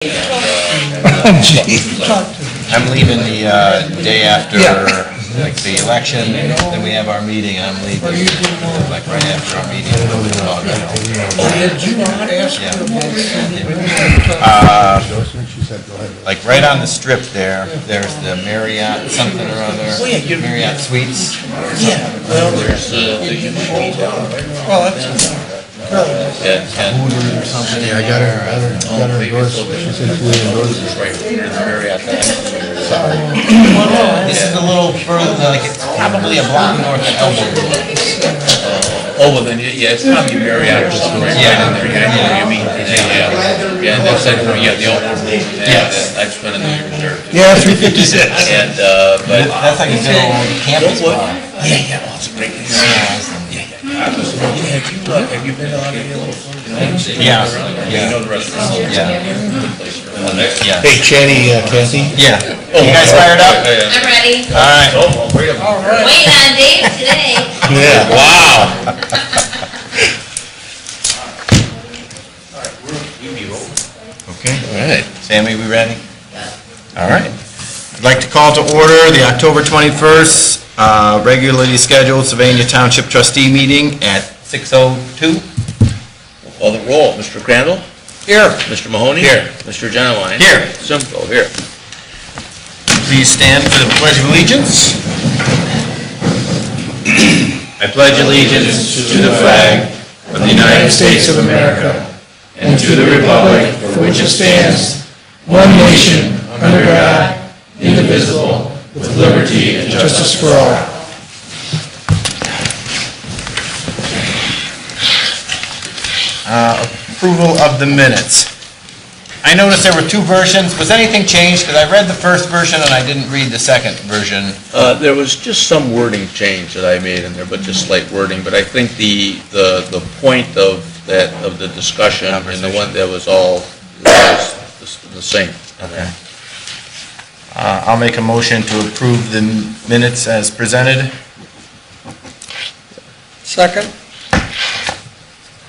I'm leaving the day after like the election, then we have our meeting, I'm leaving like right after our meeting. Like right on the strip there's the Marriott something or other, Marriott Suites. Yeah, well, there's the Unity down there. Well, that's Hooters or something. I got her endorsed. She said she would endorse it. Right in the Marriott. This is a little further, like it's probably a block north of Elmwood. Oh, well then, yeah, it's probably Marriott. Yeah, in there, yeah, I know what you mean. Yeah, that's like, the old one. Yes. I've spent a year there. Yeah, 356. And, but. That's like a good old campus bar. Yeah, lots of great things. Have you been on any of those? Yeah. You know the restaurant. Yeah. Yeah. Hey, Channy, Kathy. Yeah. You guys fired up? I'm ready. All right. Waiting on Dave today. Yeah, wow. Okay. All right. Sammy, we ready? All right. I'd like to call to order the October 21st regularly scheduled Sylvania Township Trustee meeting at 6:02. Call the roll. Mr. Crandall? Here. Mr. Mahoney? Here. Mr. Genowine? Here. Simcoe? Here. Please stand for the Pledge of Allegiance. I pledge allegiance to the flag of the United States of America and to the republic for which it stands, one nation, under God, indivisible, with liberty and justice for all. Approval of the minutes. I noticed there were two versions. Was anything changed? Because I read the first version and I didn't read the second version. There was just some wording change that I made in there, but just slight wording. But I think the point of the discussion and the one that was all was the same. Okay. I'll make a motion to approve the minutes as presented. Second?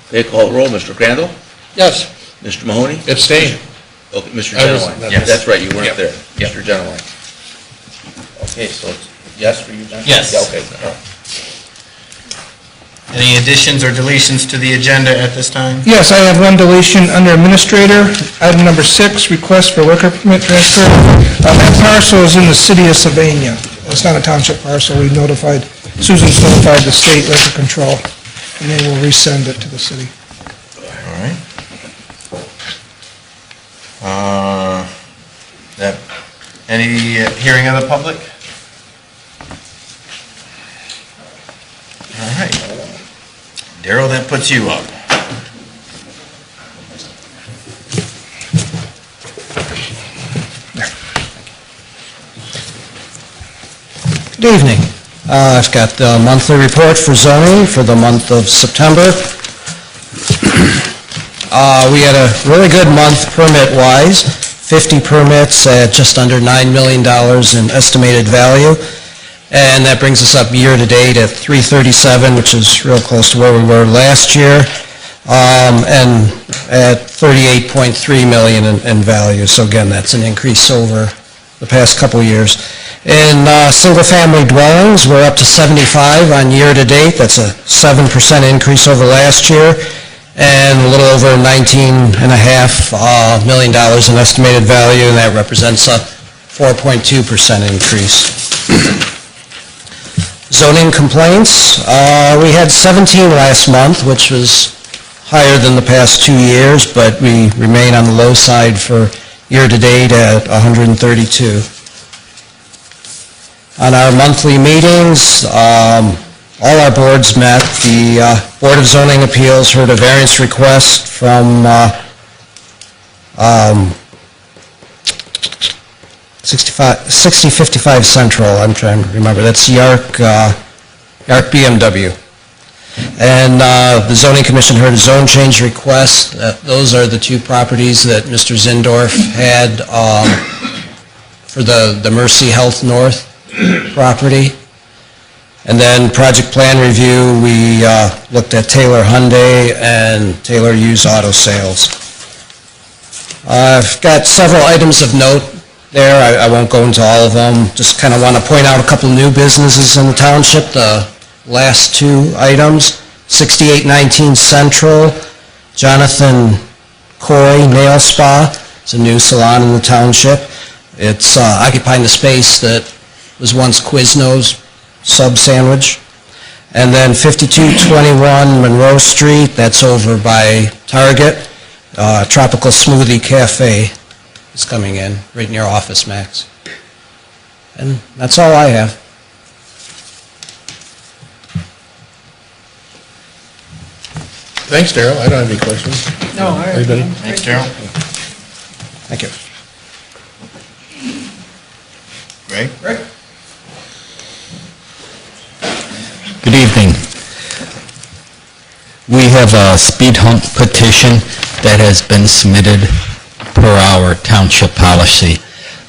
Okay, call the roll. Mr. Crandall? Yes. Mr. Mahoney? Abstain. Okay, Mr. I was- Genowine? yes. That's right, you weren't Yep. there. Yep. Mr. Genowine? Okay, so it's yes for you, John? Yes. Yeah, okay. Any additions or deletions to the agenda at this time? Yes, I have one deletion under Administrator. Item number 6, request for liquor permit transfer. That parcel is in the city of Sylvania. It's not a township parcel. Susan's notified the state liquor control, and they will resend it to the city. All right. Any hearing of the public? All right. Darrell, that puts you up. Good evening. I've got the monthly report for zoning for the month of September. We had a really good month permit-wise, 50 permits at just under $9 million in estimated value, and that brings us up year-to-date at 337, which is real close to where we were last year, and at 38.3 million in value. So again, that's an increase over the past couple years. In single-family dwellings, we're up to 75 on year-to-date. That's a 7% increase over last year, and a little over $19.5 million in estimated value, and that represents a 4.2% increase. Zoning complaints, we had 17 last month, which was higher than the past 2 years, but we remain on the low side for year-to-date at 132. On our monthly meetings, all our boards met. The Board of Zoning Appeals heard a variance request from 6055 Central, I'm trying to remember, that's Yark BMW. And the Zoning Commission heard a zone change request. Those are the two properties that Mr. Zindorf had for the Mercy Health North property. And then project plan review, we looked at Taylor Hyundai and Taylor Used Auto Sales. I've got several items of note there. I won't go into all of them. Just kind of want to point out a couple new businesses in the township. The last two items, 6819 Central, Jonathan Coy Nail Spa. It's a new salon in the township. It's occupying the space that was once Quiznos Sub Sandwich. And then 5221 Monroe Street, that's over by Target. Tropical Smoothie Cafe is coming in, right near Office Max. And that's all I have. Thanks, Darrell. I don't have any questions. No, Anybody? Thanks, Darrell. Thank you. Greg? Good evening. We have a speed hump petition that has been submitted per our township policy.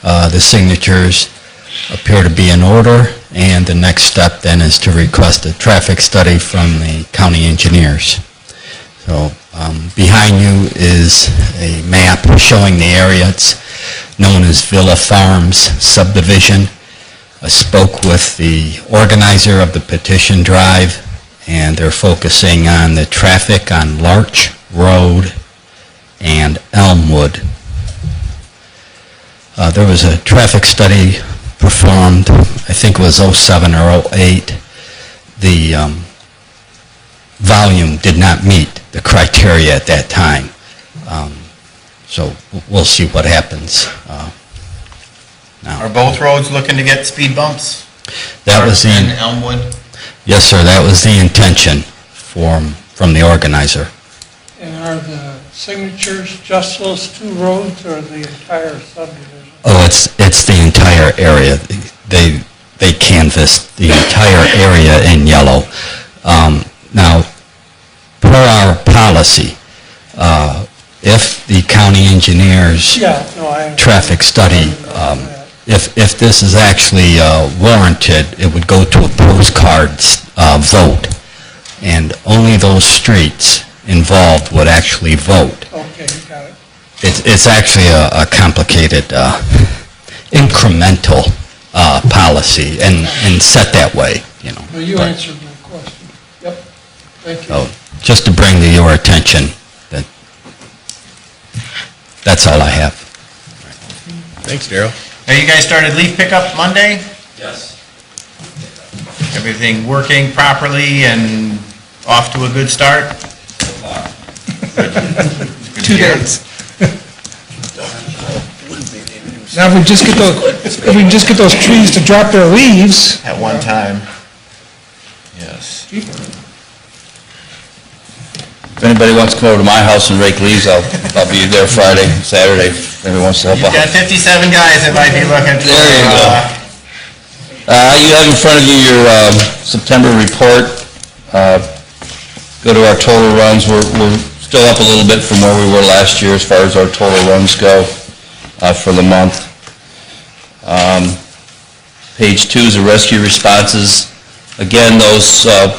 The signatures appear to be in order, and the next step then is to request a traffic study from the county engineers. So behind you is a map showing the area. It's known as Villa Farms subdivision. I spoke with the organizer of the petition drive, and they're focusing on the traffic on Larch Road and Elmwood. There was a traffic study performed, I think it was 07 or 08. The volume did not meet the criteria at that time. So we'll see what happens now. Are both roads looking to get speed bumps? That was in the, Elmwood? yes, sir, that was the intention from the organizer. And are the signatures just those two roads or the entire subdivision? Oh, it's the entire area. They canvassed the entire area in yellow. Now, per our policy, if the county engineers traffic study, if this is actually warranted, it would go to a postcard vote, and only those streets involved would actually vote. Okay, you got it. It's actually a complicated, incremental policy, and set that way, you know. Well, you But- answered my question. Yep, thank you. So, just to bring to your attention that that's all I have. Thanks, Darrell. Have you guys started leaf pickup Monday? Yes. Everything working properly and off to a good start? Good to 2 hear. days. Now, if we can just get those trees to drop their leaves. At one time. Yes. If anybody wants to come over to my house and rake leaves, I'll be there Friday, Saturday, if anyone wants to help You've out. got 57 guys that might be looking for... There you go. You have in front of you your September report. Go to our total runs. We're still up a little bit from where we were last year as far as our total runs go for the month. Page 2 is the rescue responses. Again, those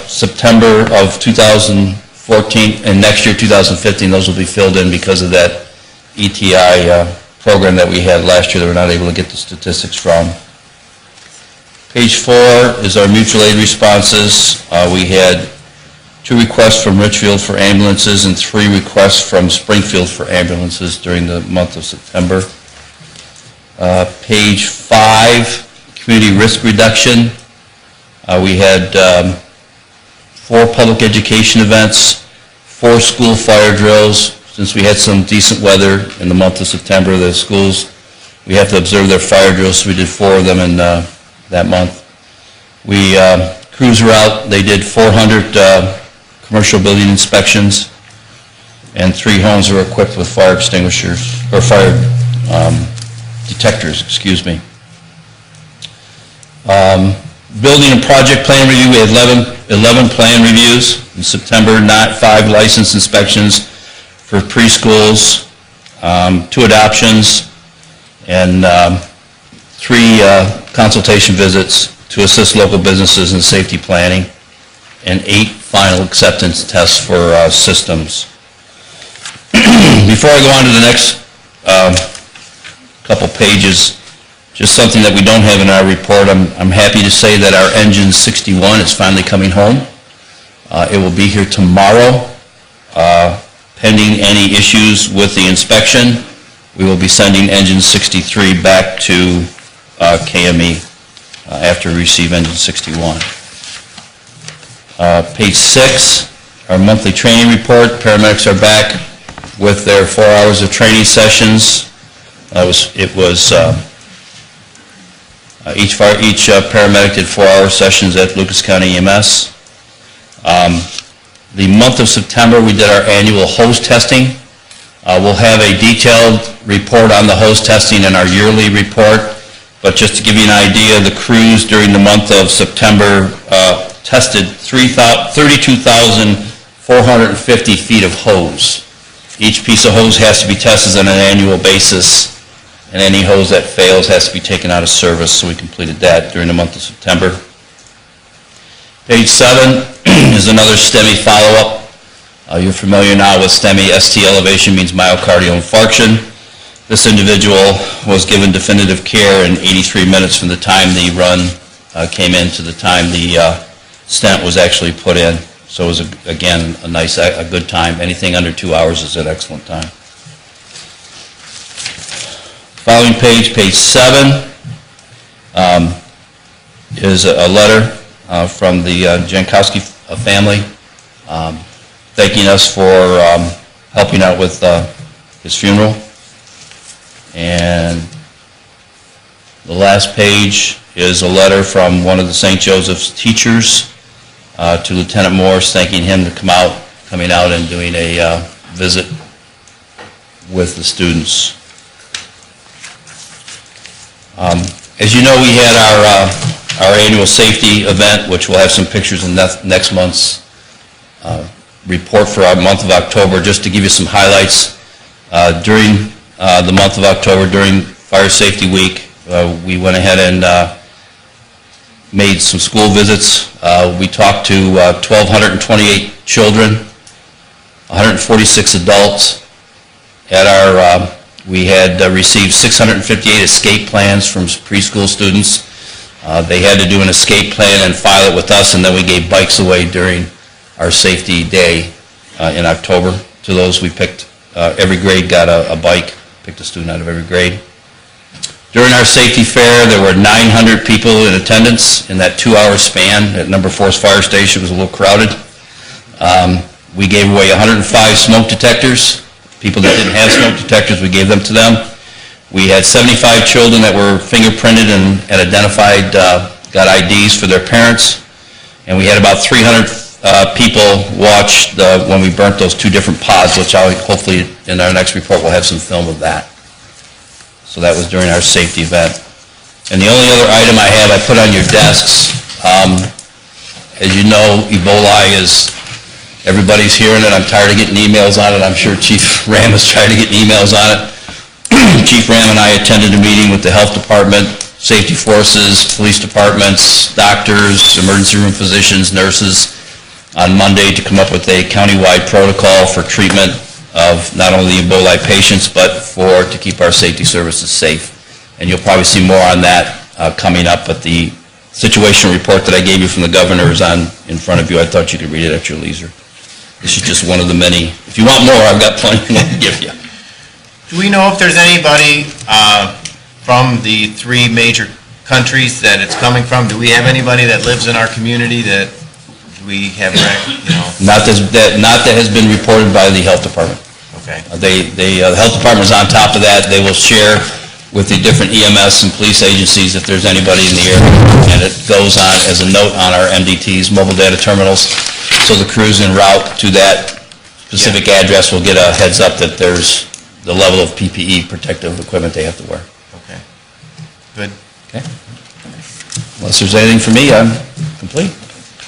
September of 2014 and next year, 2015, those will be filled in because of that ETI program that we had last year that we're not able to get the statistics from. Page 4 is our mutual aid responses. We had 2 requests from Richfield for ambulances and 3 requests from Springfield for ambulances during the month of September. Page 5, community risk reduction. We had 4 public education events, 4 school fire drills. Since we had some decent weather in the month of September, the schools, we have to observe their fire drills, so we did 4 of them in that month. Crews were out, they did 400 commercial building inspections, and 3 homes were equipped with fire extinguishers, or fire detectors, excuse me. Building and project plan review, we had 11 plan reviews in September, not 5 license inspections for preschools, 2 adoptions, and 3 consultation visits to assist local businesses in safety planning, and 8 final acceptance tests for systems. Before I go on to the next couple pages, just something that we don't have in our report. I'm happy to say that our engine 61 is finally coming home. It will be here tomorrow. Pending any issues with the inspection, we will be sending engine 63 back to KME after we receive engine 61. Page 6, our monthly training report. Paramedics are back with their 4 hours of training sessions. Each paramedic did 4-hour sessions at Lucas County EMS. The month of September, we did our annual hose testing. We'll have a detailed report on the hose testing in our yearly report, but just to give you an idea, the crews during the month of September tested 32,450 feet of hose. Each piece of hose has to be tested on an annual basis, and any hose that fails has to be taken out of service, so we completed that during the month of September. Page 7 is another STEMI follow-up. You're familiar now with STEMI. ST elevation means myocardial infarction. This individual was given definitive care in 83 minutes from the time the run came in to the time the stent was actually put in. So it was, again, a good time. Anything under 2 hours is an excellent time. Following page, page 7, is a letter from the Jankowski family thanking us for helping out with his funeral. And the last page is a letter from one of the St. Joseph's teachers to Lieutenant Morris, thanking him for coming out and doing a visit with the students. As you know, we had our annual safety event, which we'll have some pictures in next month's report for our month of October. Just to give you some highlights, during the month of October, during Fire Safety Week, we went ahead and made some school visits. We talked to 1,228 children, 146 adults. We had received 658 escape plans from preschool students. They had to do an escape plan and file it with us, and then we gave bikes away during our safety day in October. To those we picked, every grade got a bike, picked a student out of every grade. During our safety fair, there were 900 people in attendance in that 2-hour span at Number 4's fire station. It was a little crowded. We gave away 105 smoke detectors. People that didn't have smoke detectors, we gave them to them. We had 75 children that were fingerprinted and identified, got IDs for their parents. And we had about 300 people watch when we burnt those 2 different pods, which hopefully in our next report we'll have some film of that. So that was during our safety event. And the only other item I have, I put on your desks. As you know, Ebola is, everybody's hearing it. I'm tired of getting emails on it. I'm sure Chief Ram is trying to get emails on it. Chief Ram and I attended a meeting with the health department, safety forces, police departments, doctors, emergency room physicians, nurses on Monday to come up with a countywide protocol for treatment of not only Ebola patients, but to keep our safety services safe. And you'll probably see more on that coming up, but the situation report that I gave you from the governor is in front of you. I thought you could read it at your leisure. This is just one of the many. If you want more, I've got plenty more to give you. Do we know if there's anybody from the 3 major countries that it's coming from? Do we have anybody that lives in our community that we have, Not that has been reported by the health department. Okay. The health department is on top of that. They will share with the different EMS and police agencies if there's anybody in the area, and it goes on as a note on our MDTs, mobile data terminals, so the crews en route to that specific address will get a heads up that there's the level of PPE, protective equipment they have to wear. Okay. Good. Okay. Unless there's anything for me, I'm complete.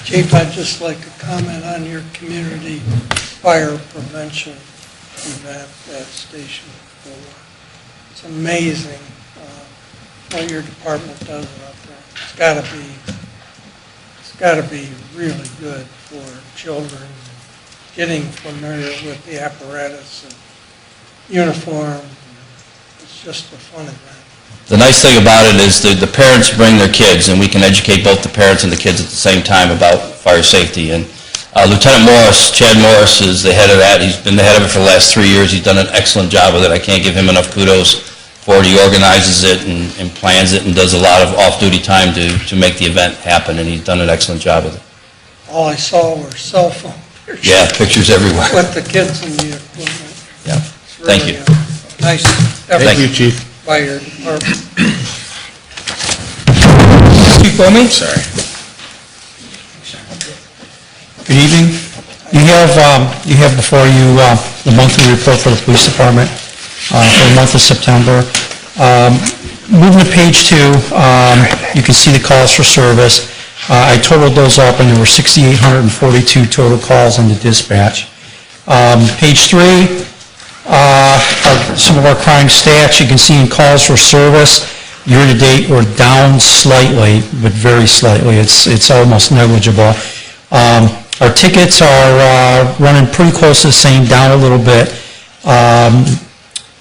Chief, I'd just like to comment on your community fire prevention event at Station 4. It's amazing what your department does out there. It's got to be really good for children getting familiar with the apparatus and uniform, just a fun event. The nice thing about it is the parents bring their kids, and we can educate both the parents and the kids at the same time about fire safety. And Lieutenant Morris, Chad Morris, is the head of that. He's been the head of it for the last 3 years. He's done an excellent job with it. I can't give him enough kudos for it. He organizes it and plans it and does a lot of off-duty time to make the event happen, and he's done an excellent job with it. All I saw were cell phone pictures. Yeah, pictures everywhere. With the kids and the equipment. Yeah. It's Thank really you. a nice Thank effort you, Chief. by your department. Chief Bowman? Sorry. Good evening. You have before you the monthly report for the police department for the month of September. Moving to page 2, you can see the calls for service. I totaled those up, and there were 6,842 total calls in the dispatch. Page 3, some of our crime stats. You can see in calls for service, year-to-date, we're down slightly, but very slightly. It's almost negligible. Our tickets are running pretty close to the same, down a little bit.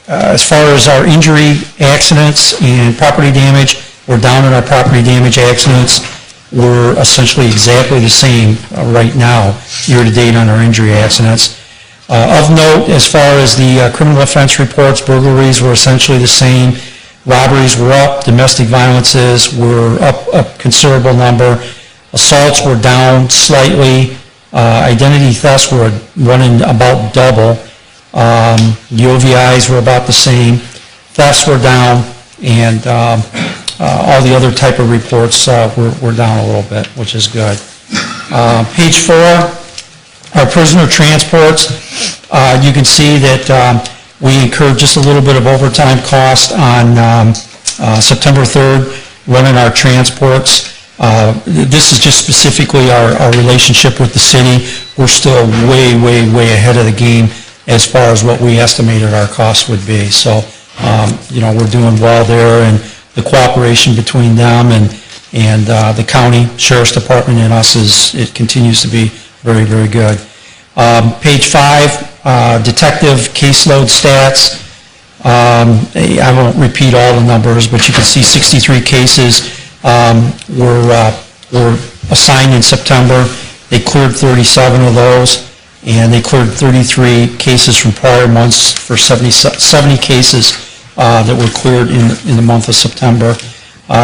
As far as our injury, accidents, and property damage, we're down in our property damage accidents. We're essentially exactly the same right now, year-to-date, on our injury accidents. Of note, as far as the criminal offense reports, burglaries were essentially the same. Robberies were up, domestic violences were up a considerable number. Assaults were down slightly. Identity thefts were running about double. The OVIs were about the same. Thefts were down, and all the other type of reports were down a little bit, which is good. Page 4, our prisoner transports. You can see that we incurred just a little bit of overtime cost on September 3rd, running our transports. This is just specifically our relationship with the city. We're still way, way, way ahead of the game as far as what we estimated our costs would be. So, we're doing well there, and the cooperation between them and the county sheriff's department and us it continues to be very, very good. Page 5, detective caseload stats. I won't repeat all the numbers, but you can see 63 cases were assigned in September. They cleared 37 of those, and they cleared 33 cases from prior months for 70 cases that were cleared in the month of September.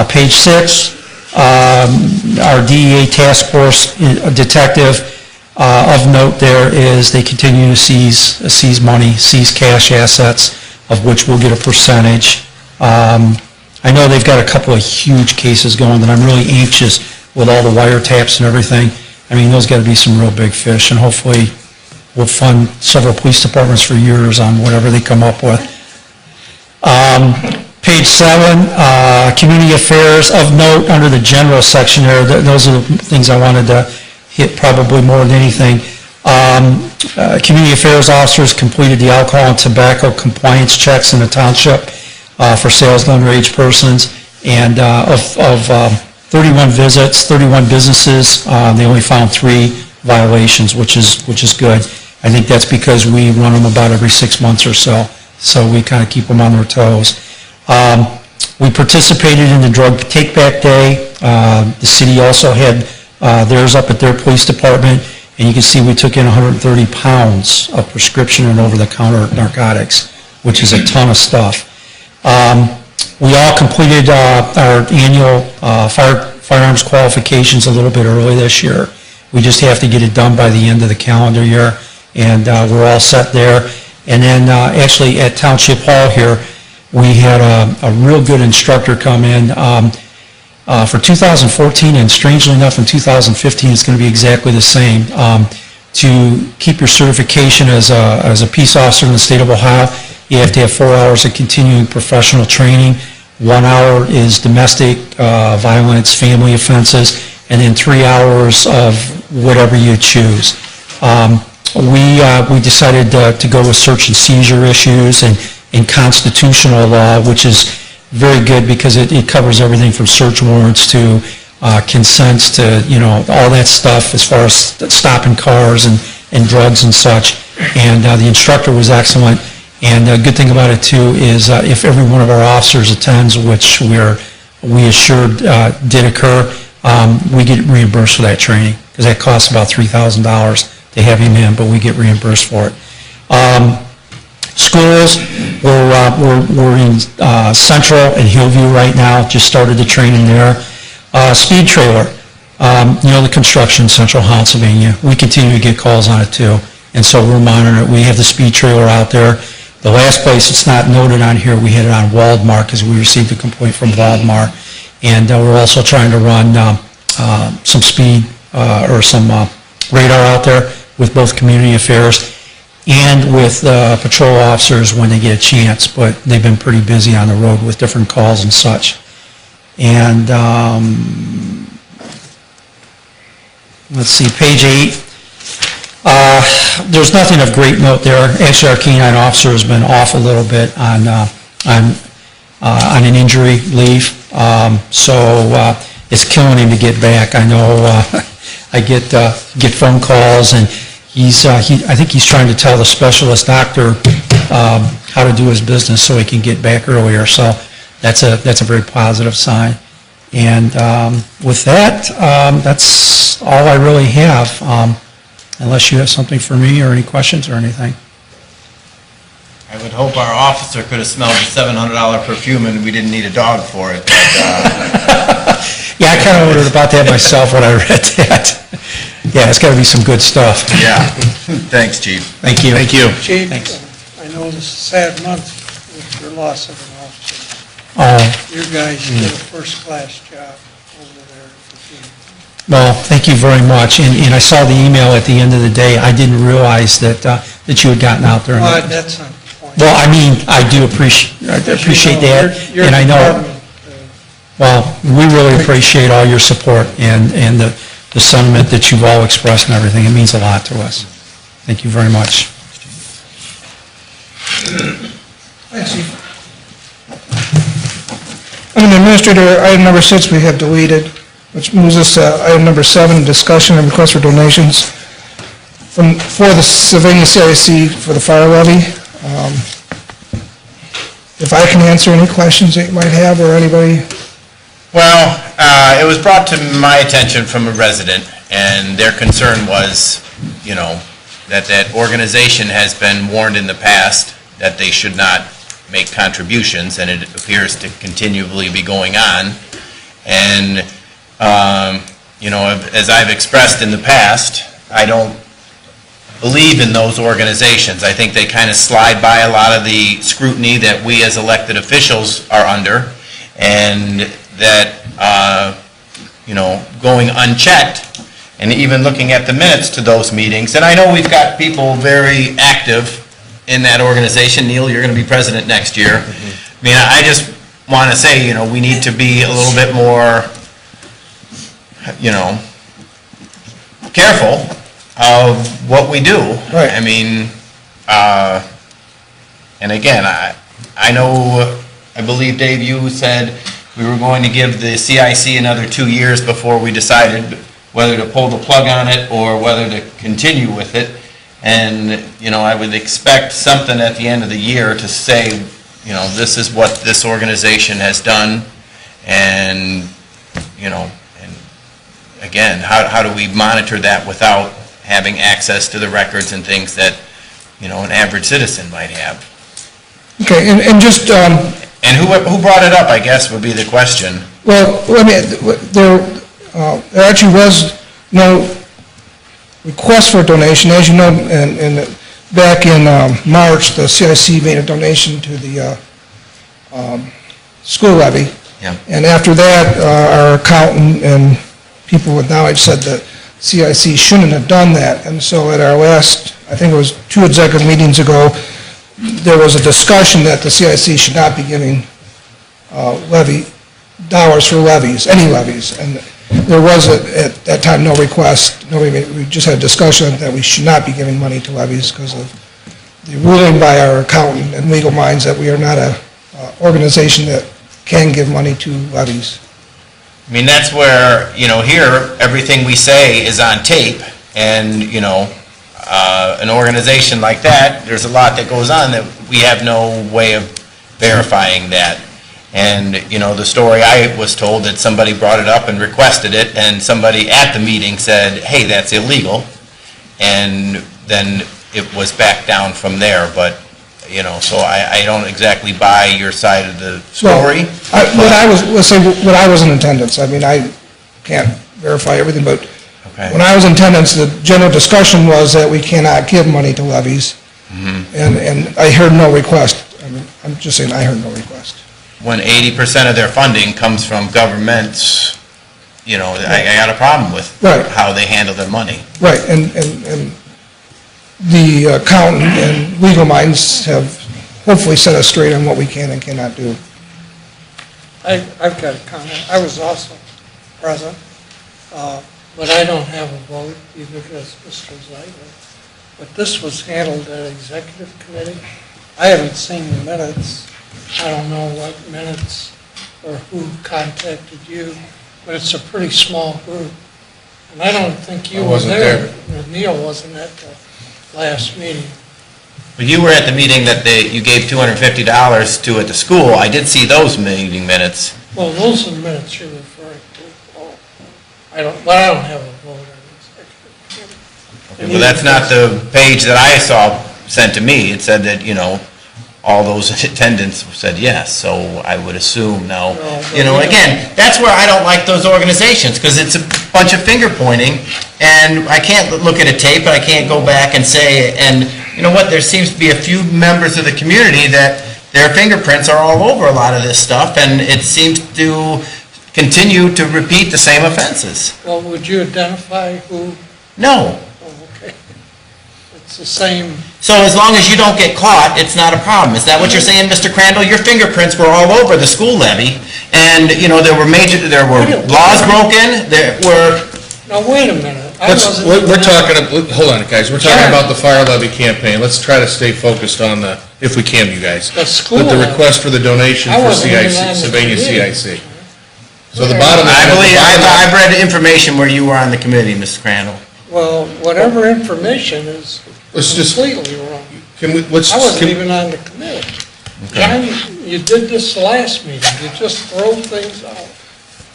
Page 6, our DEA task force detective. Of note there is they continue to seize money, seize cash assets, of which we'll get a percentage. I know they've got a couple of huge cases going that I'm really anxious with all the wiretaps and everything. I mean, those got to be some real big fish, and hopefully we'll fund several police departments for years on whatever they come up with. Page 7, community affairs. Of note, under the general section there, those are the things I wanted to hit probably more than anything. Community affairs officers completed the alcohol and tobacco compliance checks in the township for sales to underage persons, and of 31 visits, 31 businesses, they only found 3 violations, which is good. I think that's because we run them about every 6 months or so we kind of keep them on their toes. We participated in the drug take-back day. The city also had theirs up at their police department, and you can see we took in 130 pounds of prescription and over-the-counter narcotics, which is a ton of stuff. We all completed our annual firearms qualifications a little bit early this year. We just have to get it done by the end of the calendar year, and we're all set there. And then actually at Township Hall here, we had a real good instructor come in for 2014, and strangely enough in 2015 it's going to be exactly the same. To keep your certification as a peace officer in the state of Ohio, you have to have 4 hours of continuing professional training. 1 hour is domestic violence, family offenses, and then 3 hours of whatever you choose. We decided to go with search and seizure issues and constitutional law, which is very good because it covers everything from search warrants to consents to, all that stuff as far as stopping cars and drugs and such. And the instructor was excellent. And the good thing about it too is if every one of our officers attends, which we assured did occur, we get reimbursed for that training, because that costs about $3,000 to have him in, but we get reimbursed for it. Schools, we're in Central and Hillview right now, just started the training there. Speed trailer, the construction in Central Pennsylvania, we continue to get calls on it too, and so we're monitoring it. We have the speed trailer out there. The last place, it's not noted on here, we had it on Waldmar, because we received a complaint from Waldmar, and we're also trying to run some speed or some radar out there with both community affairs and with patrol officers when they get a chance, but they've been pretty busy on the road with different calls and such. And let's see, page 8. There's nothing of great note there. Actually, our canine officer has been off a little bit on an injury leave, so it's killing him to get back. I know I get phone calls, and I think he's trying to tell the specialist doctor how to do his business so he can get back earlier. So that's a very positive sign. And with that, that's all I really have. Unless you have something for me or any questions or anything. I would hope our officer could have smelled the $700 perfume and we didn't need a dog for it. Yeah, I kind of wondered about that myself when I read that. Yeah, it's got to be some good stuff. Yeah. Thanks, Chief. Thank you. Thank you. Chief, Thanks. I know this is a sad month with your loss of an officer. Oh, Your guys did a first-class job over there. well, thank you very much. And I saw the email at the end of the day. I didn't realize that you had gotten out there. Well, that's not the point. Well, I mean, I do appreciate that, and I know. Well, we really appreciate all your support and the sentiment that you've all expressed and everything. It means a lot to us. Thank you very much. Thanks, Chief. Under Administrator, item number 6 we have deleted, which moves us to item number 7, discussion and request for donations for the Sylvania CIC for the fire levy. If I can answer any questions that you might have, or anybody. Well, it was brought to my attention from a resident, and their concern was, that organization has been warned in the past that they should not make contributions, and it appears to continually be going on. And, as I've expressed in the past, I don't believe in those organizations. I think they kind of slide by a lot of the scrutiny that we as elected officials are under, and that, going unchecked, and even looking at the minutes to those meetings, and I know we've got people very active in that organization. Neil, you're going to be president next year. I mean, I just want to say, we need to be a little bit more, careful of what we do. Right. I mean, and again, I believe, Dave, you said we were going to give the CIC another 2 years before we decided whether to pull the plug on it or whether to continue with it. And, I would expect something at the end of the year to say, this is what this organization has done, and, and again, how do we monitor that without having access to the records and things that, an average citizen might have? Okay, and just... And who brought it up, I guess, would be the question. Well, there actually was no request for a donation. As you know, back in March, the CIC made a donation to the school levy. Yeah. And after that, our accountant and people with knowledge said that CIC shouldn't have done that. And so at our last, I think it was 2 executive meetings ago, there was a discussion that the CIC should not be giving dollars for levies, any levies. And there was, at that time, no request. We just had a discussion that we should not be giving money to levies because of the ruling by our accountant and legal minds that we are not a organization that can give money to levies. I mean, that's where, here, everything we say is on tape, and, an organization like that, there's a lot that goes on that we have no way of verifying that. And, the story I was told that somebody brought it up and requested it, and somebody at the meeting said, hey, that's illegal. And then it was back down from there, but, so I don't exactly buy your side of the story. When I was in attendance, I mean, I can't verify everything, but Okay. when I was in attendance, the general discussion was that we cannot give money to levies, and I heard no request. I mean, I'm just saying, I heard no request. When 80% of their funding comes from governments, I got a problem with Right. how they handle their money. Right, and the accountant and legal minds have hopefully set us straight on what we can and cannot do. I've got a comment. I was also present, but I don't have a vote, either as Mr. Zeidler. But this was handled at executive committee. I haven't seen the minutes. I don't know what minutes or who contacted you, but it's a pretty small group. And I don't think you I were wasn't there. Neil wasn't at the last meeting. But you were at the meeting that you gave $250 to at the school. I did see those meeting minutes. Well, those are the minutes you're referring to. Oh, I don't have a vote on executive committee. Well, that's not the page that I saw sent to me. It said that, all those attendants said yes, so I would assume now, again, that's where I don't like those organizations, because it's a bunch of finger pointing, and I can't look at a tape, and I can't go back and say, and you know what, there seems to be a few members of the community that their fingerprints are all over a lot of this stuff, and it seems to continue to repeat the same offenses. Well, would you identify who? No. Oh, okay. It's the same. So as long as you don't get caught, it's not a problem. Is that what you're saying, Mr. Crandall? Your fingerprints were all over the school levy, and, there were laws broken, there were... Now, wait a minute. We're talking, hold on, guys, we're talking about the fire levy campaign. Let's try to stay focused on if we can, you guys. The school With the levy. request for the donation I for wasn't even CIC, on the Sylvania committee. CIC. So the bottom line... I believe, I've read information where you were on the committee, Mr. Crandall. Well, whatever information is Let's just, completely wrong. let's... I wasn't even on the committee. John, you did this last meeting. You just throw things out.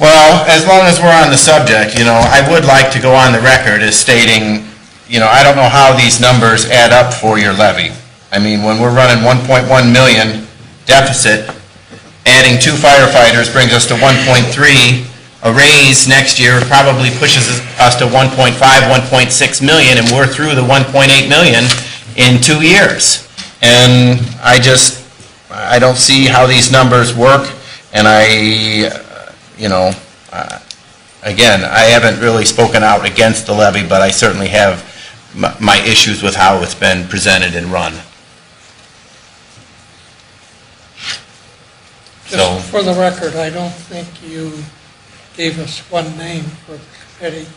Well, as long as we're on the subject, I would like to go on the record as stating, I don't know how these numbers add up for your levy. I mean, when we're running 1.1 million deficit, adding 2 firefighters brings us to 1.3. A raise next year probably pushes us to 1.5, 1.6 million, and we're through the 1.8 million in 2 years. And I don't see how these numbers work, and again, I haven't really spoken out against the levy, but I certainly have my issues with how it's been presented and run. Just for the record, I don't think you gave us one name for the committee.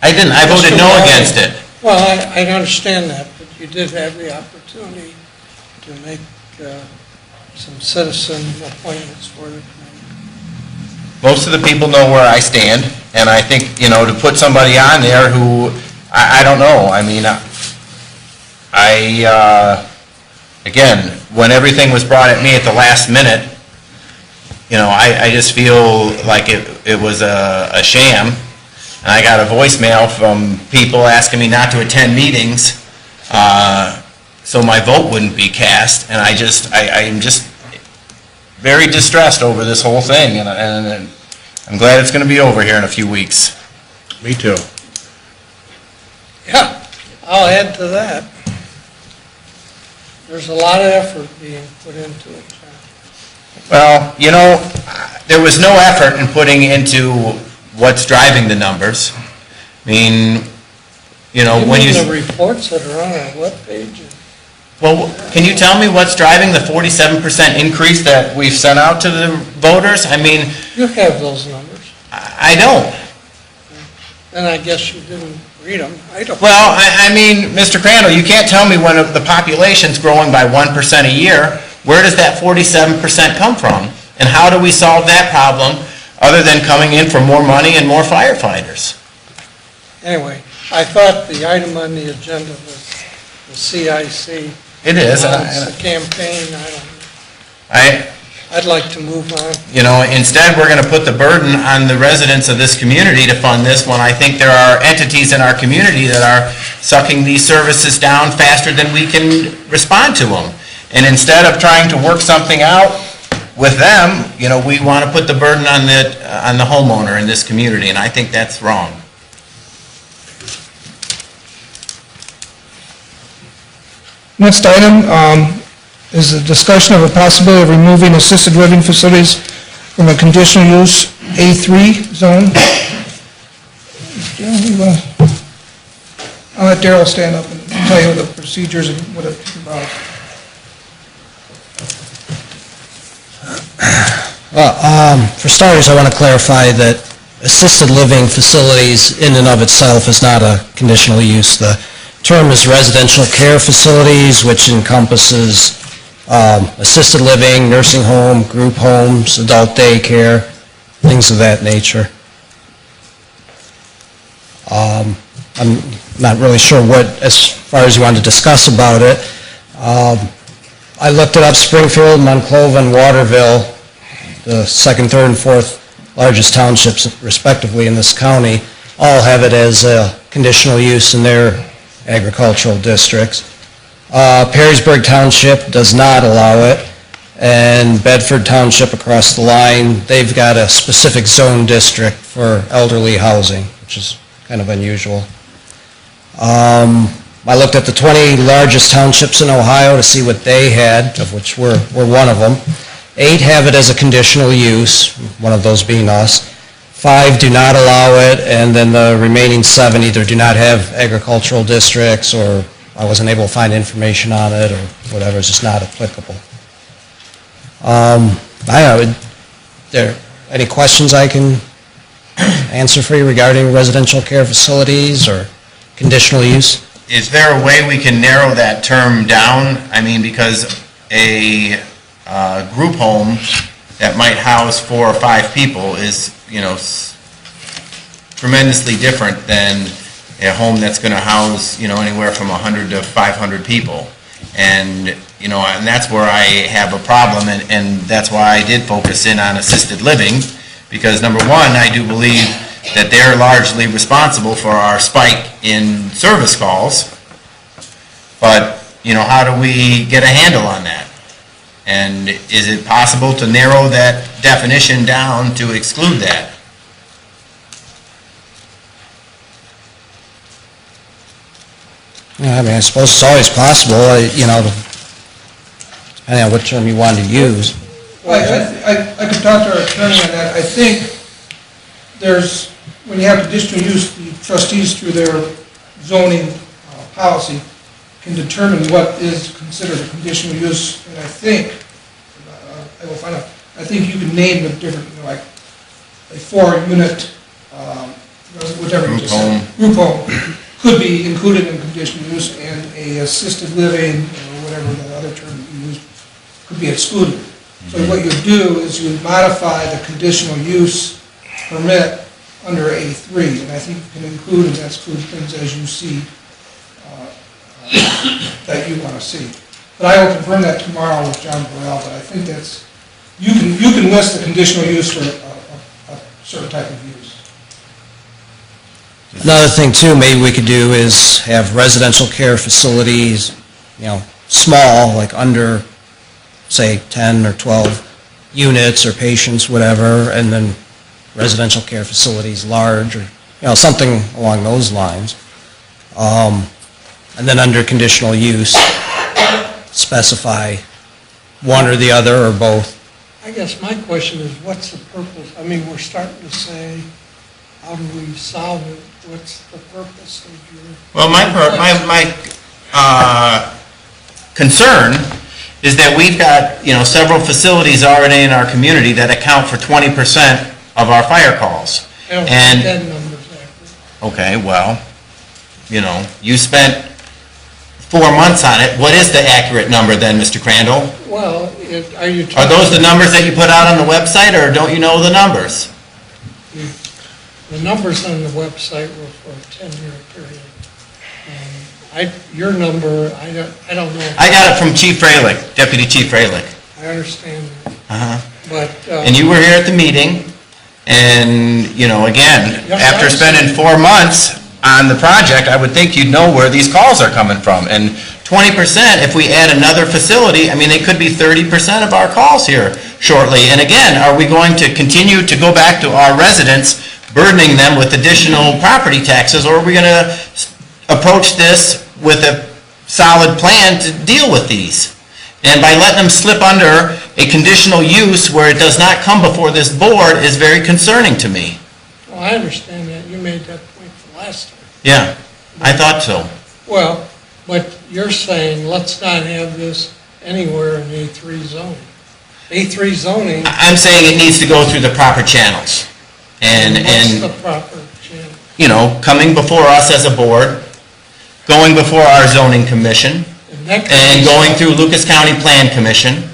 I didn't. I voted no against it. Well, I understand that, but you did have the opportunity to make some citizen appointments for the committee. Most of the people know where I stand, and I think, to put somebody on there who, I don't know. I mean, again, when everything was brought at me at the last minute, I just feel like it was a sham. And I got a voicemail from people asking me not to attend meetings, so my vote wouldn't be cast. And I'm just very distressed over this whole thing, and I'm glad it's going to be over here in a few weeks. Me too. Yeah, I'll add to that. There's a lot of effort being put into it, John. Well, there was no effort in putting into what's driving the numbers. I mean, when you... the reports that are on our webpage. Well, can you tell me what's driving the 47% increase that we've sent out to the voters? I mean... You have those numbers. I don't. And I guess you didn't read them. I don't. Well, I mean, Mr. Crandall, you can't tell me when the population's growing by 1% a year, where does that 47% come from? And how do we solve that problem other than coming in for more money and more firefighters? Anyway, I thought the item on the agenda was the CIC. It is. It's a campaign, I'd like to move on. You know, instead, we're going to put the burden on the residents of this community to fund this when I think there are entities in our community that are sucking these services down faster than we can respond to them. And instead of trying to work something out with them, you know, we want to put the burden on the homeowner in this community, and I think that's wrong. Next item is a discussion of a possibility of removing assisted living facilities from a conditional use A3 zone. I'll let Daryl stand up and tell you the procedures and what it's about. Well, for starters, I want to clarify that assisted living facilities in and of itself is not a conditional use. The term is residential care facilities, which encompasses assisted living, nursing home, group homes, adult daycare, things of that nature. I'm not really sure what, as far as you want to discuss about it. I looked it up, Springfield, Monclova, and Waterville, the second, third, and fourth largest townships respectively in this county, all have it as a conditional use in their agricultural districts. Perrysburg Township does not allow it, and Bedford Township across the line, they've got a specific zone district for elderly housing, which is kind of unusual. I looked at the 20 largest townships in Ohio to see what they had, of which we're one of them. 8 have it as a conditional use, one of those being us. 5 do not allow it, and then the remaining 7 either do not have agricultural districts, or I wasn't able to find information on it, or whatever, it's just not applicable. I don't know, there any questions I can answer for you regarding residential care facilities or conditional use? Is there a way we can narrow that term down? I mean, because a group home that might house 4 or 5 people is, you know, tremendously different than a home that's going to house, you know, anywhere from 100 to 500 people. And, you know, and that's where I have a problem, and that's why I did focus in on assisted living, because number one, I do believe that they're largely responsible for our spike in service calls. But, you know, how do we get a handle on that? And is it possible to narrow that definition down to exclude that? I mean, I suppose it's always possible, you know, depending on what term you want to use. Well, I could talk to our attorney on that. I think there's, when you have conditional use, the trustees through their zoning policy can determine what is considered a conditional use, and I think, I will find out, I think you can name the different, you know, like a 4-unit, whatever you just said. Group home could be included in conditional use, and a assisted living, or whatever the other term you use, could be excluded. So what you do is you modify the conditional use permit under A3, and I think you can include and exclude things as you see that you want to see. But I will confirm that tomorrow with John Burrell, but I think that's, you can list the conditional use for a certain type of use. Another thing too, maybe we could do is have residential care facilities, you know, small, like under, say, 10 or 12 units or patients, whatever, and then residential care facilities large, or, you know, something along those lines. And then under conditional use, specify one or the other or both. I guess my question is, what's the purpose? I mean, we're starting to say, how do we solve it? What's the purpose of your... Well, my concern is that we've got, you know, several facilities already in our community that account for 20% of our fire calls. And dead numbers there. Okay, well, you know, you spent 4 months on it. What is the accurate number then, Mr. Crandall? Well, are you... Are those the numbers that you put out on the website, or don't you know the numbers? the numbers on the website were for a 10-year period. Your number, I don't know. I got it from Chief Freilich, Deputy Chief Freilich. I understand that. Uh-huh. But, And you were here at the meeting, and, you know, again, Yes, after I was. spending 4 months on the project, I would think you'd know where these calls are coming from. And 20%, if we add another facility, I mean, it could be 30% of our calls here shortly. And again, are we going to continue to go back to our residents, burdening them with additional property taxes, or are we going to approach this with a solid plan to deal with these? And by letting them slip under a conditional use where it does not come before this board is very concerning to me. well, I understand that. You made that point the last time. Yeah, I thought so. Well, but you're saying, let's not have this anywhere in A3 zoning. A3 zoning, I'm saying it needs to go through the proper channels. what's And, the proper channel? you know, coming before us as a board, going before our zoning commission, and going through Lucas County Plan Commission.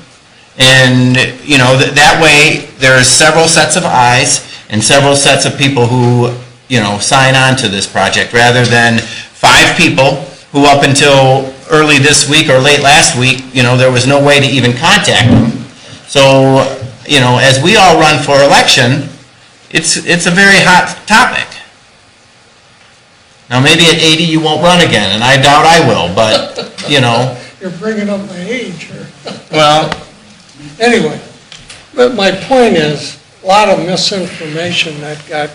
And, you know, that way, there's several sets of eyes and several sets of people who, you know, sign on to this project, rather than 5 people who up until early this week or late last week, you know, there was no way to even contact them. So, you know, as we all run for election, it's a very hot topic. Now, maybe at 80 you won't run again, and I doubt I will, but, you know. You're bringing up my age here. Well, Anyway, but my point is, a lot of misinformation that got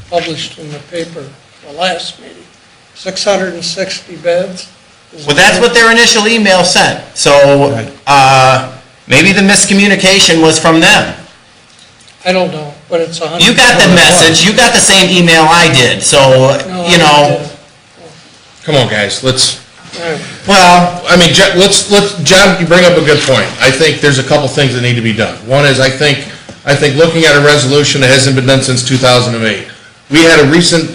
published in the paper the last meeting. 660 beds. well, that's what their initial email said. So, maybe the miscommunication was from them. I don't know, but it's 100. You got the message, you got the same email I did, so, No, you I know, didn't. Come on, guys, let's, All right. well, I mean, John, you bring up a good point. I think there's a couple things that need to be done. One is, I think looking at a resolution that hasn't been done since 2008. We had a recent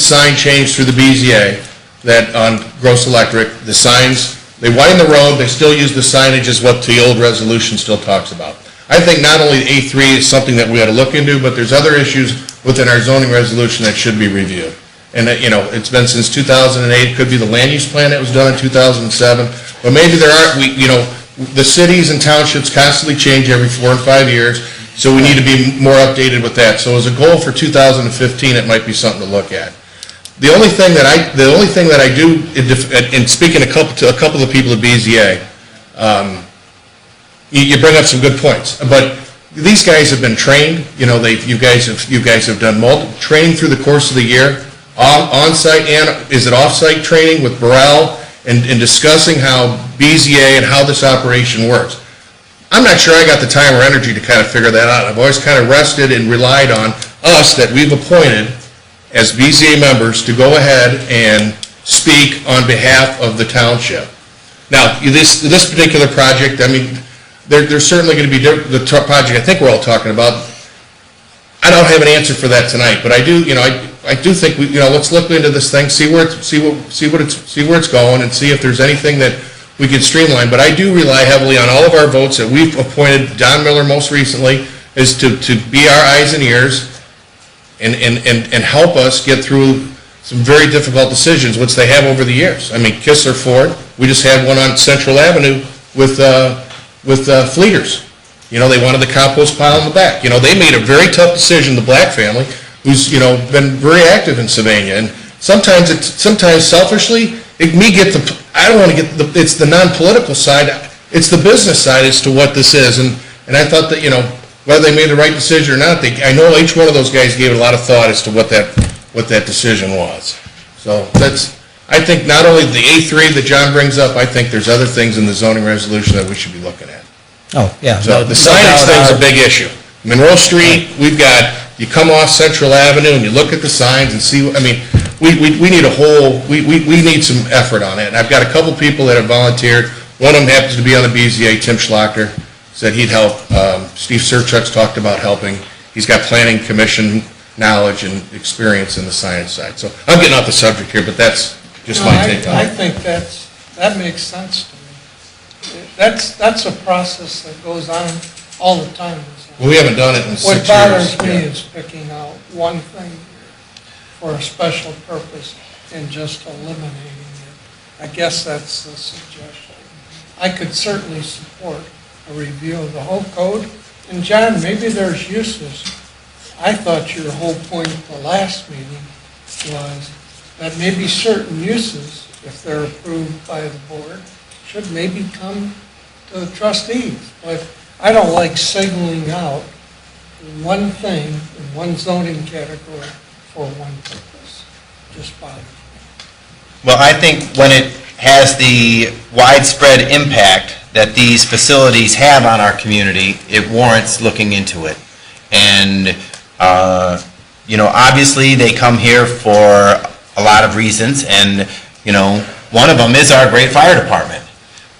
sign change through the BZA that on Gross Electric, the signs, they widen the road, they still use the signage as what the old resolution still talks about. I think not only A3 is something that we ought to look into, but there's other issues within our zoning resolution that should be reviewed. And that, you know, it's been since 2008, it could be the land use plan that was done in 2007, but maybe there aren't, you know, the cities and townships constantly change every 4 and 5 years, so we need to be more updated with that. So as a goal for 2015, it might be something to look at. The only thing that I do, in speaking to a couple of people at BZA, you bring up some good points, but these guys have been trained, you know, you guys have done training through the course of the year, on-site and, is it off-site training with Burrell, and discussing how BZA and how this operation works. I'm not sure I got the time or energy to kind of figure that out. I've always kind of rested and relied on us that we've appointed as BZA members to go ahead and speak on behalf of the township. Now, this particular project, I mean, there's certainly going to be the project I think we're all talking about. I don't have an answer for that tonight, but I do, you know, I do think we, you know, let's look into this thing, see where it's going, and see if there's anything that we can streamline. But I do rely heavily on all of our votes that we've appointed. Don Miller most recently is to be our eyes and ears and help us get through some very difficult decisions, which they have over the years. I mean, Kissler Ford, we just had one on Central Avenue with Fleeters. You know, they wanted the compost pile in the back. You know, they made a very tough decision, the Black family, who's, you know, been very active in Sylvania. And sometimes selfishly, I don't want to get it's the non-political side, it's the business side as to what this is. And I thought that, you know, whether they made the right decision or not, I know each one of those guys gave it a lot of thought as to what that decision was. So I think not only the A3 that John brings up, I think there's other things in the zoning resolution that we should be looking at. Oh, yeah. So the signage thing's a big issue. Monroe Street, you come off Central Avenue and you look at the signs and see, I mean, we need we need some effort on it. And I've got a couple people that have volunteered. One of them happens to be on the BZA, Tim Schlachter, said he'd help. Steve Surchuk's talked about helping. He's got planning commission knowledge and experience in the signage side. So I'm getting off the subject here, but that's just my take on it. I think that makes sense to me. That's a process that goes on all the time. Well, we haven't done it in What 6 years. bothers me Yeah. is picking out one thing for a special purpose and just eliminating it. I guess that's the suggestion. I could certainly support a review of the whole code. And John, maybe there's uses. I thought your whole point at the last meeting was that maybe certain uses, if they're approved by the board, should maybe come to the trustees. But I don't like signaling out one thing in one zoning category for one purpose. Just bothers me. Well, I think when it has the widespread impact that these facilities have on our community, it warrants looking into it. And, obviously, they come here for a lot of reasons, and, one of them is our great fire department.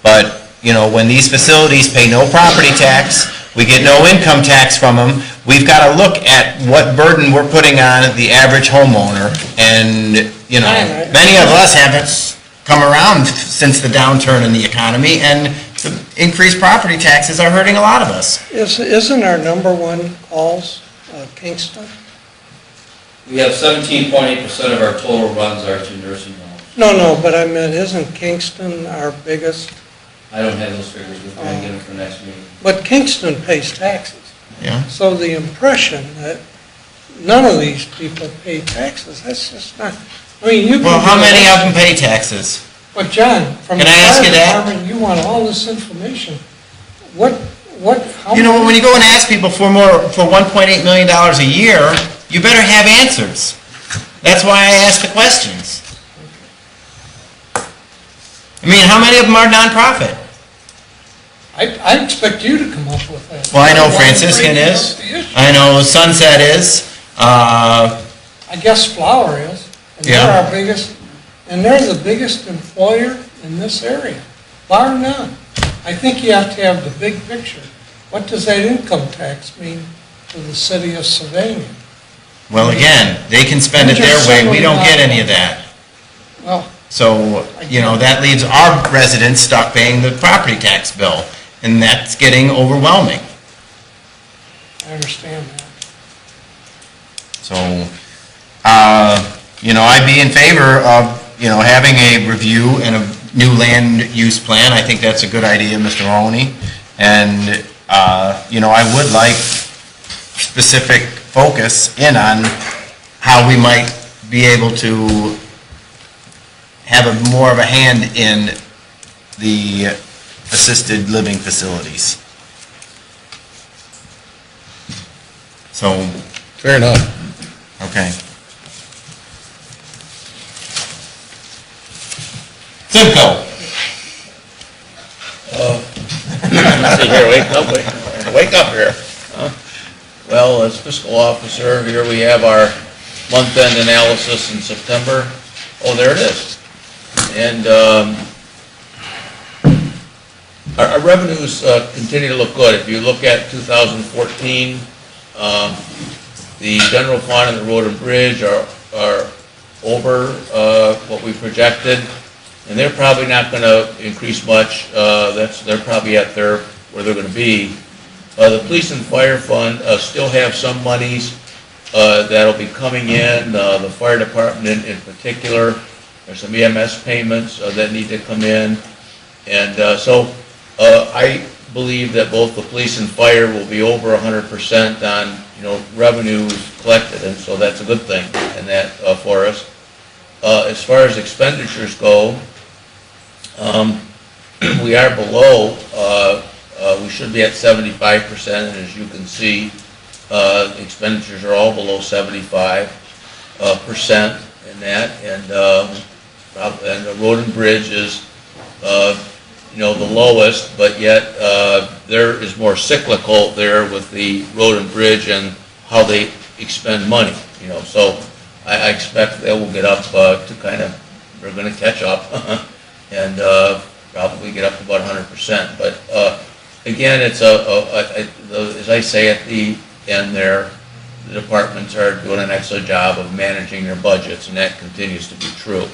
But, when these facilities pay no property tax, we get no income tax from them, we've got to look at what burden we're putting on the average homeowner. And, many of us haven't come around since the downturn in the economy, and the increased property taxes are hurting a lot of us. Isn't our number one calls Kingston? We have 17.8% of our total runs are to nursing homes. No, but I meant, isn't Kingston our biggest? I don't have those figures, we're going to get them for next meeting. But Kingston pays taxes. Yeah. So the impression that none of these people pay taxes, that's just not, I mean, you can... Well, how many of them pay taxes? But John, from the Can I ask fire you that? department, you want all this information. How When you go and ask people for $1.8 million a year, you better have answers. That's why I ask the questions. I mean, how many of them are nonprofit? I expect you to come up with that. Well, I know Franciscan is. I know Sunset is. I guess Flower is. And Yeah. they're our biggest, and they're the biggest employer in this area, bar none. I think you have to have the big picture. What does that income tax mean to the city of Sylvania? Well, again, they can spend it their way. We don't get any of that. Well, So, that leaves our residents stuck paying the property tax bill, and that's getting overwhelming. I understand that. So, I'd be in favor of, having a review and a new land use plan. I think that's a good idea, Mr. Mahoney. And, I would like specific focus in on how we might be able to have more of a hand in the assisted living facilities. So, Fair enough. okay. Simcoe. See here, wake up here. Well, as fiscal officer, here we have our month-end analysis in September. Oh, there it is. And our revenues continue to look good. If you look at 2014, the general fund and the road and bridge are over what we projected, and they're probably not going to increase much. They're probably at where they're going to be. The police and fire fund still have some monies that'll be coming in. The fire department in particular, there's some EMS payments that need to come in. And so I believe that both the police and fire will be over 100% on, revenues collected, and so that's a good thing, and that for us. As far as expenditures go, we are below, we should be at 75%, and as you can see, expenditures are all below 75% in that, and the road and bridge is, the lowest, but yet there is more cyclical there with the road and bridge and how they expend money, so I expect they will get up to they're going to catch up and probably get up to about 100%, but again, it's as I say at the end there, the departments are doing an excellent job of managing their budgets, and that continues to be true.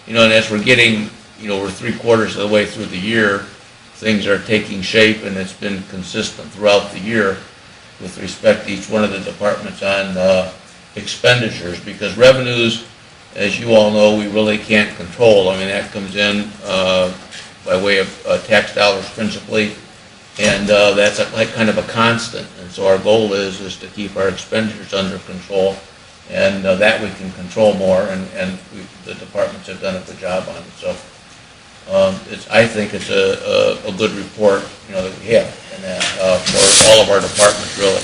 And as we're getting, we're 3/4 of the way through the year, things are taking shape, and it's been consistent throughout the year with respect to each one of the departments on expenditures, because revenues, as you all know, we really can't control. I mean, that comes in by way of tax dollars principally, and that's like kind of a constant. And so our goal is to keep our expenditures under control, and that we can control more, and the departments have done a good job on it. So I think it's a good report, that we have, and that for all of our departments, really.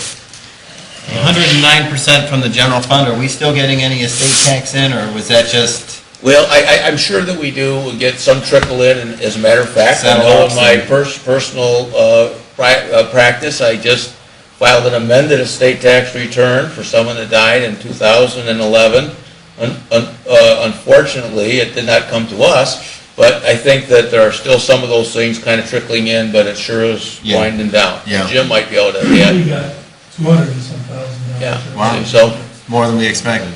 109% from the general fund, are we still getting any estate tax in, or was that just? Well, I'm sure that we do. We get some trickle in, and as a matter of fact, I know in my personal practice, I just filed an amended estate tax return for someone that died in 2011. Unfortunately, it did not come to us, but I think that there are still some of those things kind of trickling in, but it sure is winding down. Yeah. Jim might be able to, We got 200 and some thousand. Yeah. Wow. So, More than we expected.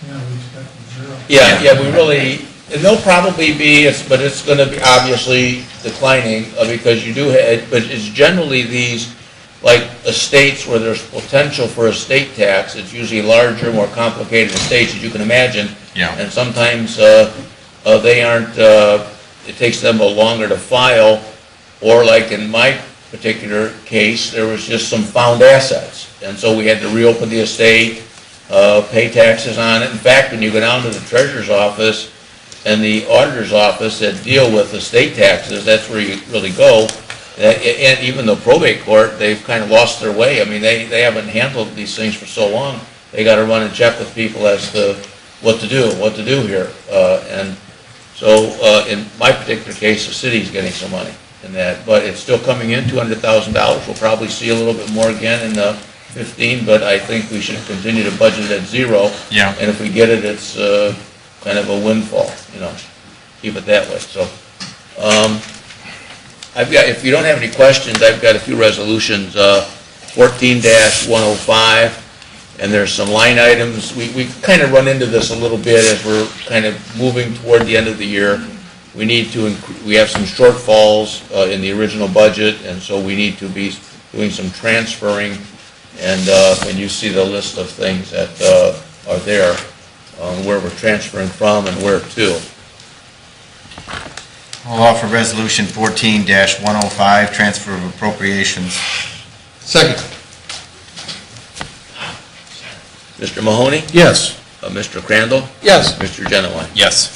Yeah, we expected zero. yeah, we really, and there'll probably be, but it's going to be obviously declining because you do have, but it's generally these, like estates where there's potential for estate tax. It's usually larger, more complicated estates, as you can imagine. Yeah. And sometimes they aren't, it takes them a longer to file, or like in my particular case, there was just some found assets. And so we had to reopen the estate, pay taxes on it. In fact, when you go down to the treasurer's office and the auditor's office that deal with estate taxes, that's where you really go. And even the probate court, they've kind of lost their way. I mean, they haven't handled these things for so long. They got to run and check with people as to what to do here. And so in my particular case, the city's getting some money in that, but it's still coming in, $200,000. We'll probably see a little bit more again in 15, but I think we should continue to budget at zero. Yeah. And if we get it, it's kind of a windfall, keep it that way. So I've got, if you don't have any questions, I've got a few resolutions, 14-105, and there's some line items. We kind of run into this a little bit as we're kind of moving toward the end of the year. We need to, we have some shortfalls in the original budget, and so we need to be doing some transferring. And you see the list of things that are there, where we're transferring from and where to. I'll offer resolution 14-105, transfer of appropriations. Second. Mr. Mahoney? Yes. Mr. Crandall? Yes. Mr. Genowine? Yes.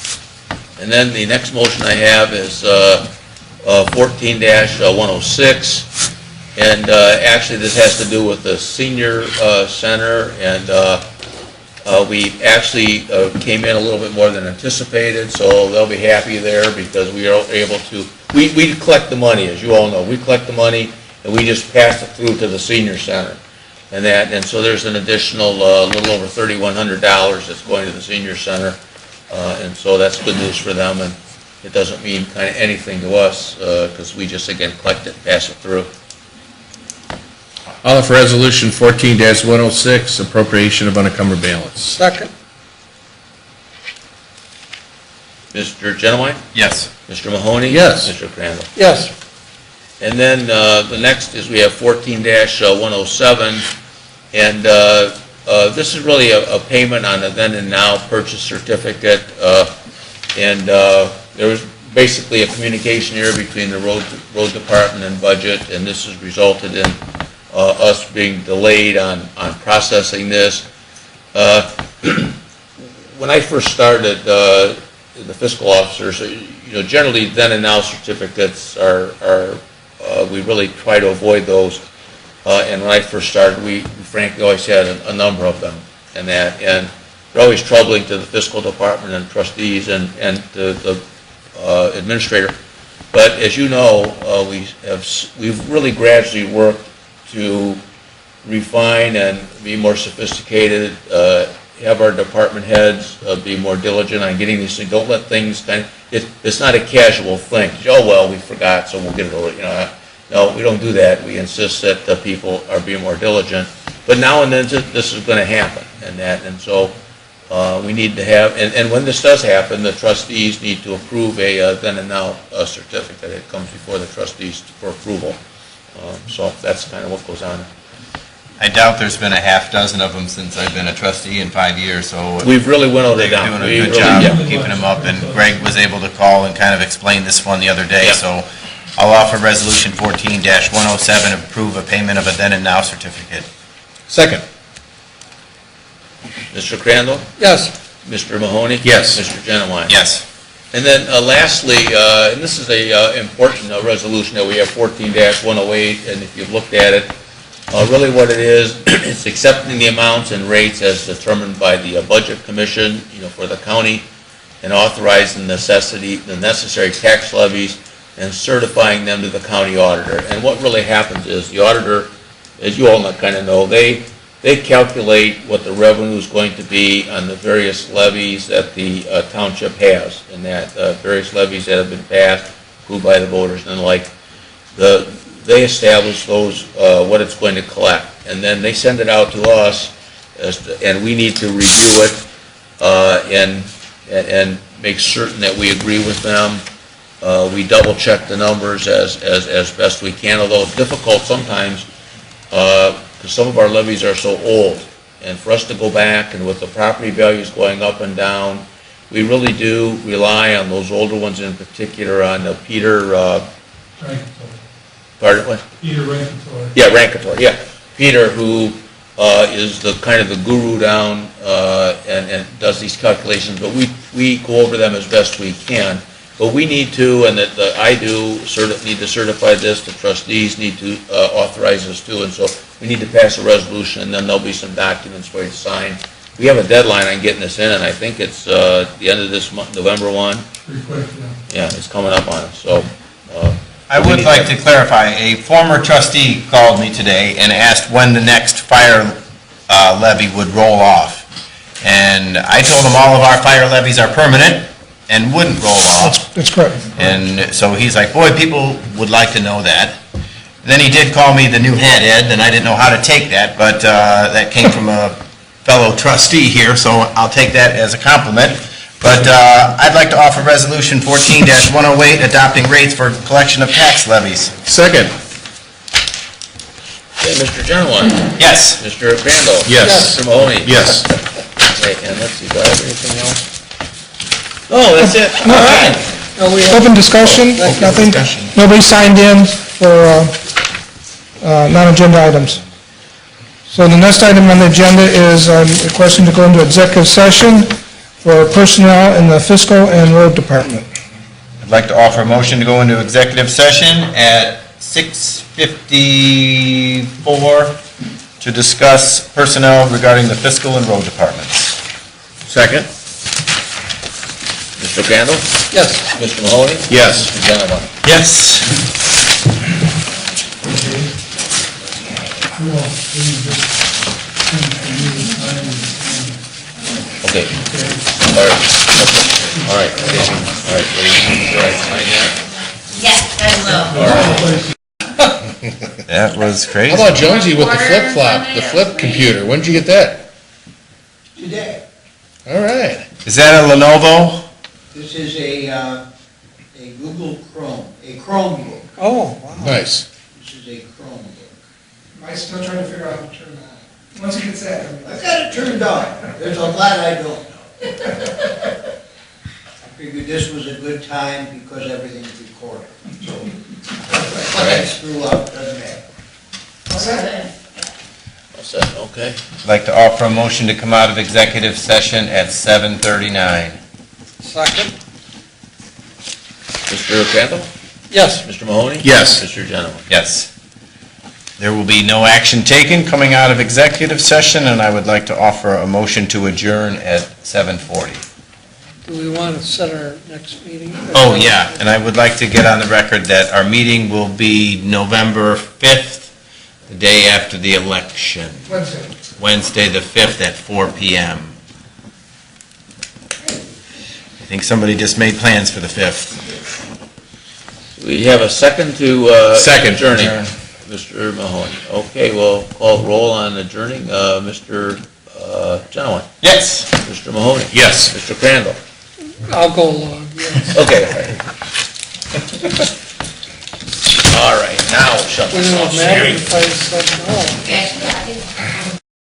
And then the next motion I have is 14-106. And actually, this has to do with the senior center, and we actually came in a little bit more than anticipated, so they'll be happy there because we are able to, we collect the money, as you all know. We collect the money, and we just pass it through to the senior center. And so there's an additional little over $3,100 that's going to the senior center, and so that's good news for them, and it doesn't mean kind of anything to us because we just, again, collect it, pass it through. I'll offer resolution 14-106, appropriation of unencumbered balance. Second. Mr. Genowine? Yes. Mr. Mahoney? Yes. Mr. Crandall? Yes. And then the next is we have 14-107, and this is really a payment on a then and now purchase certificate, and there was basically a communication error between the road department and budget, and this has resulted in us being delayed on processing this. When I first started, the fiscal officers, generally then and now certificates are we really try to avoid those. And when I first started, we frankly always had a number of them, and they're always troubling to the fiscal department and trustees and the administrator. But as you know, we've really gradually worked to refine and be more sophisticated, have our department heads be more diligent on getting these things. Don't let things it's not a casual thing. Oh, well, we forgot, so we'll get it over. No, we don't do that. We insist that the people are being more diligent. But now and then this is going to happen, and so we need to have, and when this does happen, the trustees need to approve a then and now certificate. It comes before the trustees for approval. So that's kind of what goes on. I doubt there's been a half dozen of them since I've been a trustee in 5 years, so. We've really winnowed it They're down. doing We a good really- job yeah. keeping them up, and Greg was able to call and kind of explain this one the other day, Yeah. so I'll offer Resolution 14-107, approve a payment of a then and now certificate. Second. Mr. Crandall? Yes. Mr. Mahoney? Yes. Mr. Genowine? Yes. And then lastly, and this is a important resolution that we have, 14-108, and if you've looked at it, really what it is, it's accepting the amounts and rates as determined by the Budget Commission, for the county, and authorizing the necessary tax levies and certifying them to the county auditor. And what really happens is the auditor, as you all kind of know, they calculate what the revenue is going to be on the various levies that the township has, and that various levies that have been passed, approved by the voters and the like. They establish those, what it's going to collect, and then they send it out to us, and we need to review it and make certain that we agree with them. We double check the numbers as best we can, although it's difficult sometimes because some of our levies are so old, and for us to go back and with the property values going up and down, we really do rely on those older ones, in particular on Peter. Pardon, what? Peter Rankator. Yeah, Rankator, yeah. Peter, who is the kind of the guru down and does these calculations, but we go over them as best we can. But we need to, and I do, need to certify this, the trustees need to authorize this too, and so we need to pass a resolution, and then there'll be some documents for you to sign. We have a deadline on getting this in, and I think it's the end of this month, November 1. Pretty quick, yeah. Yeah, it's coming up on us, so. I would like to clarify, a former trustee called me today and asked when the next fire levy would roll off. And I told him all of our fire levies are permanent and wouldn't roll off. That's correct. And so he's like, boy, people would like to know that. Then he did call me the new head, Ed, and I didn't know how to take that, but that came from a fellow trustee here, so I'll take that as a compliment. But I'd like to offer Resolution 14-108, adopting rates for collection of tax levies. Second. Okay, Mr. Genowine? Yes. Mr. Crandall? Yes. Mr. Mahoney? Yes. Okay, and let's see, do I have anything else? Oh, that's it. All right. Open discussion, nothing, nobody signed in for non-agenda items. So the next item on the agenda is requesting to go into executive session for personnel in the fiscal and road department. I'd like to offer a motion to go into executive session at 6:54 to discuss personnel regarding the fiscal and road departments. Second. Mr. Crandall? Yes. Mr. Mahoney? Yes. Mr. Genowine? Yes. Okay. All right. All right. Okay. All right. All right. Sign that. Yes, I will. That was crazy. How about Jonesy with the flip-flop, the flip computer? When did you get that? Today. All right. Is that a Lenovo? This is a Google Chrome, a Chromebook. Oh, wow. Nice. This is a Chromebook. I'm still trying to figure out how to turn that on. Once he gets that. I've got it turned on. There's a lot I don't know. I figured this was a good time because everything's recorded. So, if I screw up, doesn't matter. All set, okay. I'd like to offer a motion to come out of executive session at 7:39. Second? Mr. Crandall? Yes. Mr. Mahoney? Yes. Mr. Genowine? Yes. There will be no action taken coming out of executive session, and I would like to offer a motion to adjourn at 7:40. Do we want to set our next meeting? Oh, yeah, and I would like to get on the record that our meeting will be November 5th, the day after the election. Wednesday. Wednesday, the 5th at 4 p.m. I think somebody just made plans for the 5th. We have a second to Second. adjourning. Mr. Mahoney. Okay, we'll call roll on adjourning. Mr. Gentlemen? Yes. Mr. Mahoney? Yes. Mr. Crandall? I'll go along, yes. Okay. All right, now shut When this it off. was magnified, said no. Okay, yeah, I didn't-